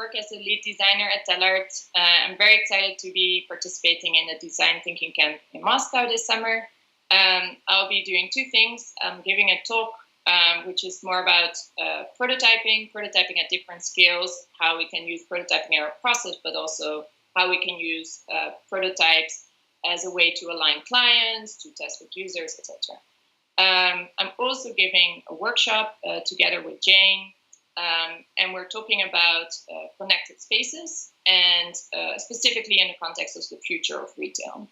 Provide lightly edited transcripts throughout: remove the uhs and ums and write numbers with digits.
work as a lead designer at Tellart. I'm very excited to be participating in the design thinking camp in Moscow this summer. I'll be doing two things. I'm giving a talk, which is more about prototyping at different scales, how we can use prototyping in our process, but also how we can use prototypes as a way to align clients, to test with users, etc. I'm also giving a workshop together with Jane, and we're talking about connected spaces and specifically in the context of the future of retail.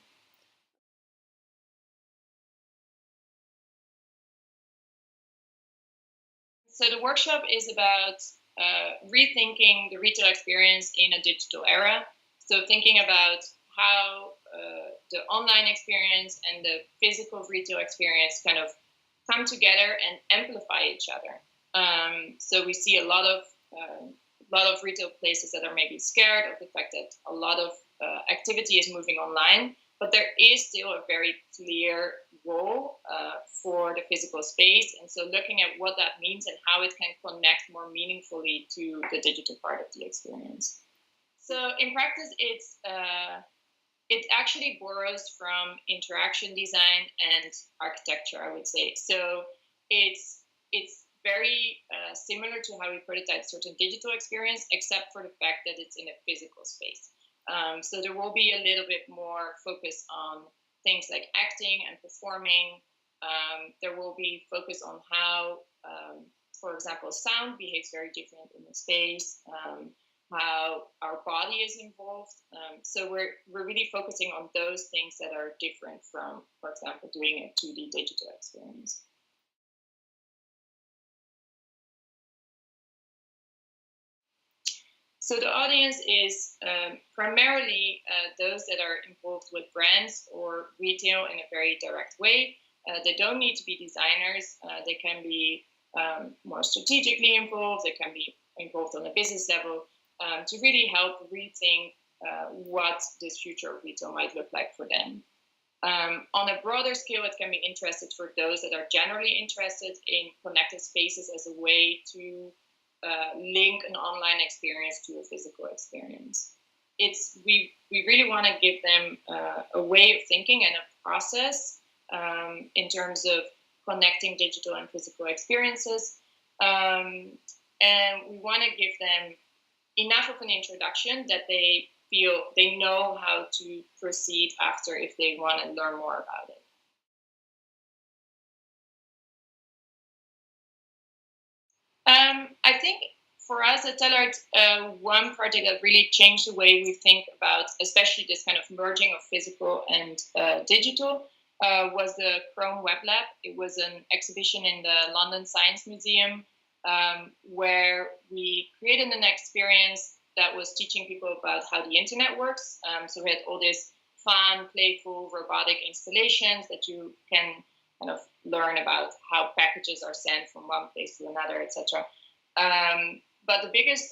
So the workshop is about rethinking the retail experience in a digital era. So thinking about how the online experience and the physical retail experience kind of come together and amplify each other. So we see a lot of retail places that are maybe scared of the fact that a lot of activity is moving online, but there is still a very clear role for the physical space. And so looking at what that means and how it can connect more meaningfully to the digital part of the experience. So in practice, it actually borrows from interaction design and architecture, I would say. So it's very similar to how we prototype certain digital experience, except for the fact that it's in a physical space. So there will be a little bit more focus on things like acting and performing. There will be focus on how, for example, sound behaves very different in the space, how our body is involved. So we're really focusing on those things that are different from, for example, doing a 2D digital experience. So the audience is primarily those that are involved with brands or retail in a very direct way. They don't need to be designers. They can be more strategically involved. They can be involved on a business level to really help rethink what this future of retail might look like for them. On a broader scale, it can be interested for those that are generally interested in connected spaces as a way to link an online experience to a physical experience. We really want to give them a way of thinking and a process in terms of connecting digital and physical experiences. And we want to give them enough of an introduction that they feel they know how to proceed after if they want to learn more about it. I think for us at Tellart, one project that really changed the way we think about, especially this kind of merging of physical and digital, was the Chrome Web Lab. It was an exhibition in the London Science Museum where we created an experience that was teaching people about how the internet works. So we had all these fun, playful, robotic installations that you can kind of learn about how packages are sent from one place to another, etc. But the biggest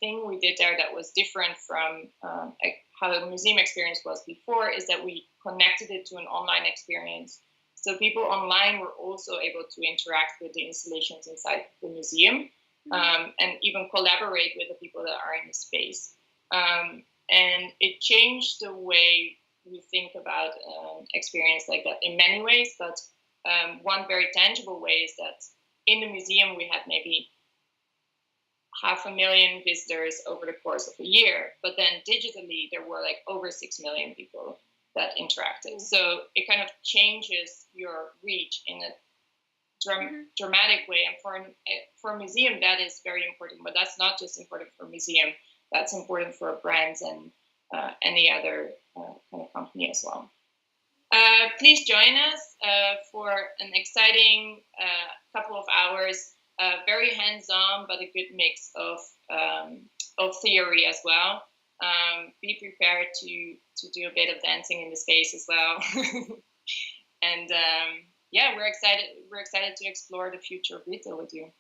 thing we did there that was different from how the museum experience was before is that we connected it to an online experience. So people online were also able to interact with the installations inside the museum and even collaborate with the people that are in the space. And it changed the way we think about experience like that in many ways, but one very tangible way is that in the museum we had maybe 500,000 visitors over the course of a year, but then digitally there were like over 6 million people that interacted. So it kind of changes your reach in a dramatic way, and for a museum that is very important, but that's not just important for a museum, that's important for brands and any other kind of company as well. Please join us for an exciting couple of hours, very hands-on, but a good mix of theory as well. Be prepared to do a bit of dancing in the space as well. And yeah, we're excited to explore the future of retail with you.